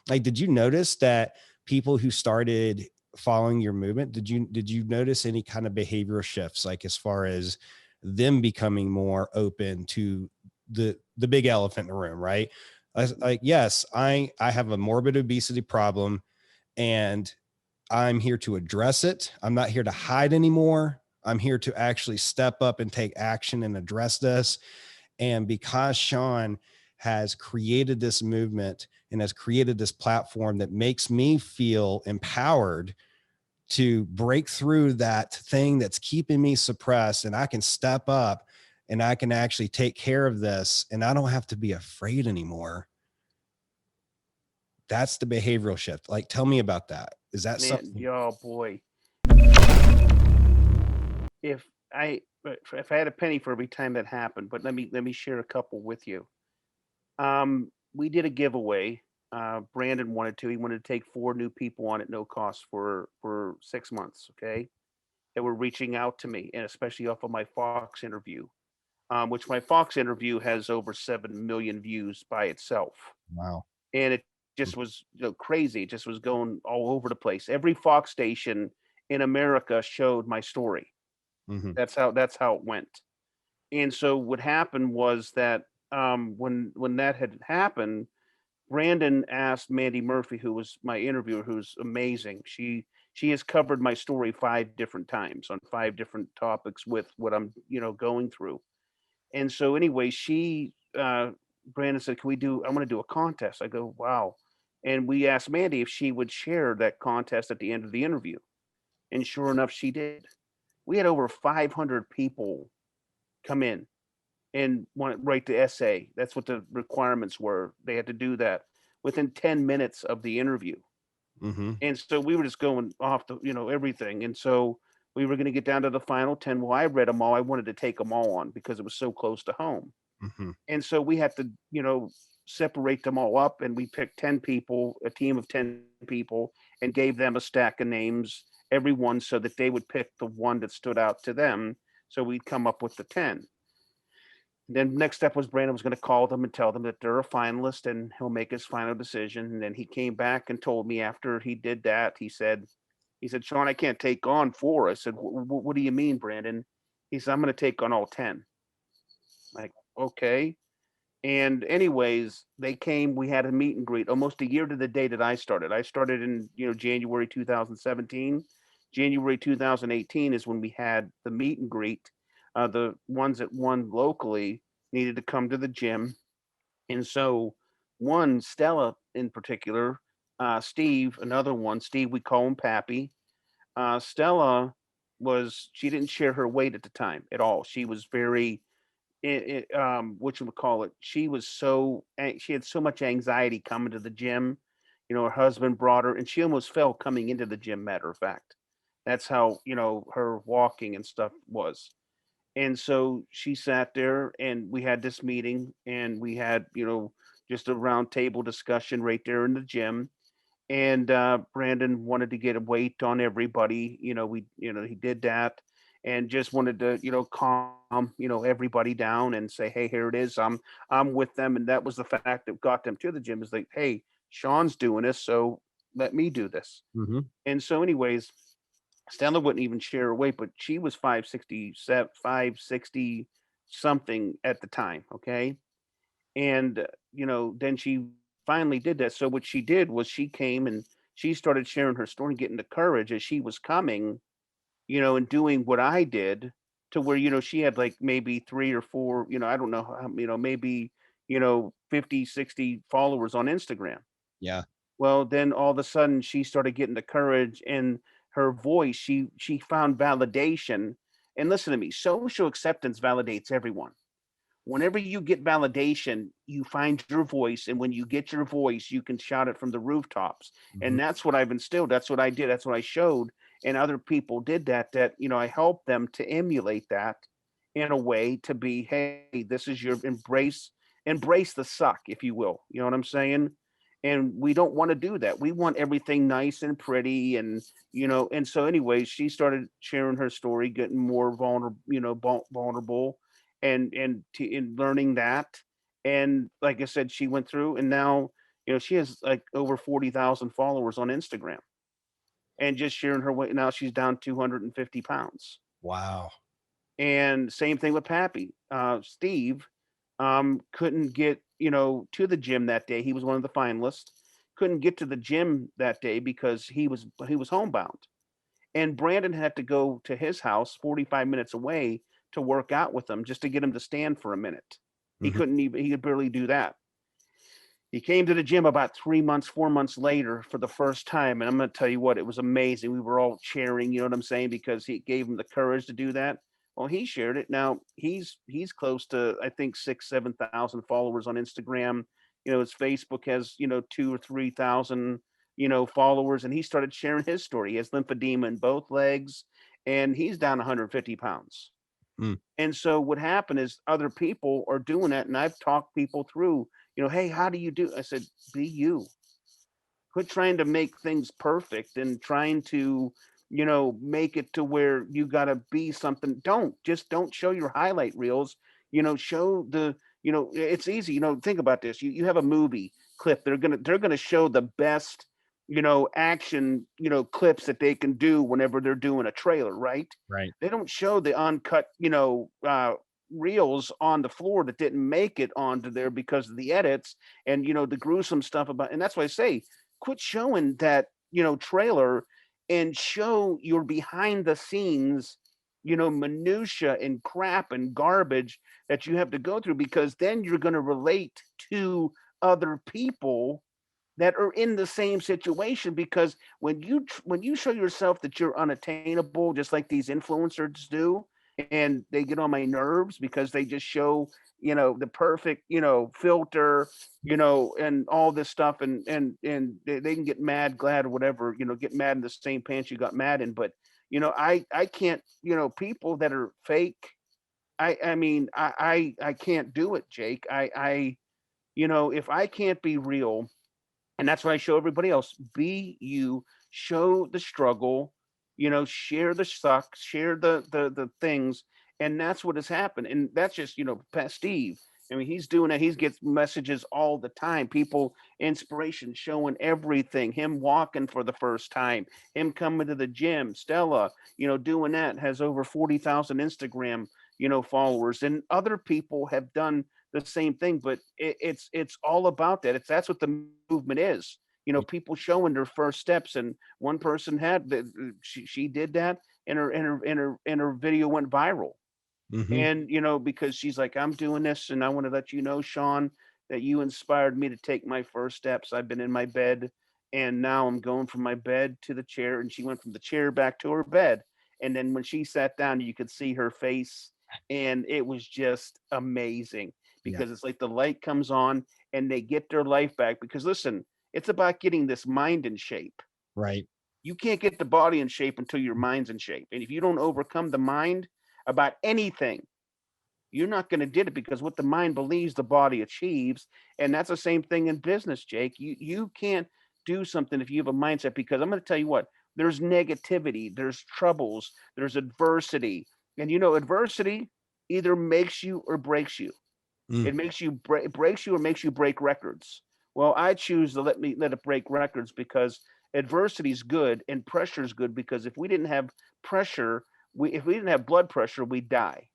Like, did you notice that people who started following your movement, did you notice any kind of behavioral shifts, like as far as them becoming more open to the big elephant in the room, right? Like, yes, I have a morbid obesity problem, and I'm here to address it. I'm not here to hide anymore. I'm here to actually step up and take action and address this. And because Sean has created this movement and has created this platform that makes me feel empowered to break through that thing that's keeping me suppressed, and I can step up and I can actually take care of this, and I don't have to be afraid anymore. That's the behavioral shift. Like, tell me about that. Is that Man, something? oh boy. If if I had a penny for every time that happened, but let me share a couple with you. We did a giveaway. Brandon wanted to. He wanted to take 4 new people on at no cost for 6 months. Okay, that were reaching out to me, and especially off of my Fox interview, which my Fox interview has over 7 million views by itself, Wow. and it just was crazy. It just was going all over the place. Every Fox station in America showed my story. Mm-hmm. That's how it went. And so what happened was that when that had happened, Brandon asked Mandy Murphy, who was my interviewer, who's amazing. She has covered my story 5 different times on 5 different topics with what I'm going through. And so anyway, she Brandon said, "Can we do? I want to do a contest." I go, "Wow!" And we asked Mandy if she would share that contest at the end of the interview, and sure enough, she did. We had over 500 people come in and want to write the essay. That's what the requirements were. They had to do that within 10 minutes of the interview. Mm-hmm. And so we were just going off everything. And so we were going to get down to the final 10. Well, I read them all. I wanted to take them all on because it was so close to home. Mm-hmm. And so we had to, separate them all up, and we picked 10 people, a team of 10 people, and gave them a stack of names, everyone, so that they would pick the one that stood out to them. So we'd come up with the 10. Then next step was Brandon was going to call them and tell them that they're a finalist and he'll make his final decision. And then he came back and told me after he did that, he said, Sean, I can't take on 4. I said, what do you mean, Brandon? He said, I'm going to take on all 10. Like, okay. And anyways, they came, we had a meet and greet almost a year to the day that I started. I started in, January 2017. January 2018 is when we had the meet and greet. The ones that won locally needed to come to the gym. And so one, Stella in particular, Steve, another one, Steve, we call him Pappy. Stella she didn't share her weight at the time at all. She was very what you would call it. She had so much anxiety coming to the gym. Her husband brought her, and she almost fell coming into the gym. Matter of fact, that's how her walking and stuff was. And so she sat there, and we had this meeting, and we had just a round table discussion right there in the gym. And Brandon wanted to get a weight on everybody. He did that, and just wanted to calm everybody down and say, hey, here it is. I'm with them, and that was the fact that got them to the gym. Is like, hey, Sean's doing this, so let me do this. Mm-hmm. And so, anyways, Stella wouldn't even share her weight, but she was 560 something at the time. Okay. And, then she finally did that. So what she did was she came and she started sharing her story and getting the courage as she was coming, and doing what I did, to where, she had like maybe 3 or 4, I don't know, maybe, 50, 60 followers on Instagram. Yeah. Well, then all of a sudden she started getting the courage, and her voice, she found validation. And listen to me, social acceptance validates everyone. Whenever you get validation, you find your voice, and when you get your voice, you can shout it from the rooftops. Mm-hmm. And that's what I've instilled. That's what I did. That's what I showed. And other people did that. I helped them to emulate that in a way to be, hey, this is your embrace the suck, if you will. You know what I'm saying? And we don't want to do that. We want everything nice and pretty, and so anyways, she started sharing her story, getting more vulnerable, and in learning that. And like I said, she went through, and now She has like over 40,000 followers on Instagram, and just sharing her weight. Now she's down 250 pounds. Wow. And same thing with Pappy. Steve couldn't get, to the gym that day. He was one of the finalists. Couldn't get to the gym that day because he was homebound. And Brandon had to go to his house 45 minutes away to work out with him just to get him to stand for a minute. Mhm. He could barely do that. He came to the gym about 3 months, 4 months later for the first time. And I'm going to tell you what, it was amazing. We were all cheering, you know what I'm saying? Because he gave him the courage to do that. Well, he shared it. Now he's close to, I think, 7,000 followers on Instagram. His Facebook has, 2 or 3,000, followers. And he started sharing his story. He has lymphedema in both legs, and he's down 150 pounds. Mm. And so what happened is other people are doing that. And I've talked people through, hey, how do you do? I said, be you. Quit trying to make things perfect and trying to, make it to where you got to be something. Don't show your highlight reels. Show the, it's easy. Think about this. You have a movie clip. They're gonna show the best, action, clips that they can do whenever they're doing a trailer, right? Right. They don't show the uncut, reels on the floor that didn't make it onto there because of the edits and the gruesome stuff about. And that's why I say, quit showing that trailer and show your behind the scenes, minutia and crap and garbage that you have to go through, because then you're going to relate to other people that are in the same situation. Because when you show yourself that you're unattainable, just like these influencers do, and they get on my nerves because they just show the perfect filter, and all this stuff, and they can get mad, glad, or whatever, get mad in the same pants you got mad in. But I can't, people that are fake, I can't do it, Jake. If I can't be real, and that's why I show everybody else, be you, show the struggle, share the suck, share the things. And that's what has happened. And that's just, past Steve. I mean, he's doing it. He gets messages all the time. People, inspiration, showing everything. Him walking for the first time, him coming to the gym. Stella, doing that, has over 40,000 Instagram, followers. And other people have done the same thing. But it's all about that. That's what the movement is. People showing their first steps. And one person had that, she did that, and her video went viral. Mhm. And because she's like, I'm doing this, and I want to let you know, Sean, that you inspired me to take my first steps. I've been in my bed, and now I'm going from my bed to the chair. And she went from the chair back to her bed. And then when she sat down, you could see her face, and it was just amazing, Yeah. because it's like the light comes on and they get their life back. Because listen, it's about getting this mind in shape. Right. You can't get the body in shape until your mind's in shape. And if you don't overcome the mind about anything, you're not going to get it, because what the mind believes, the body achieves. And that's the same thing in business, Jake. You can't do something if you have a mindset, because I'm going to tell you what, there's negativity, there's troubles, there's adversity. And adversity either makes you or breaks you. Mm. It makes you breaks you or makes you break records. Well, I choose to let it break records, because adversity is good and pressure is good. Because if we didn't have pressure, if we didn't have blood pressure, we'd die.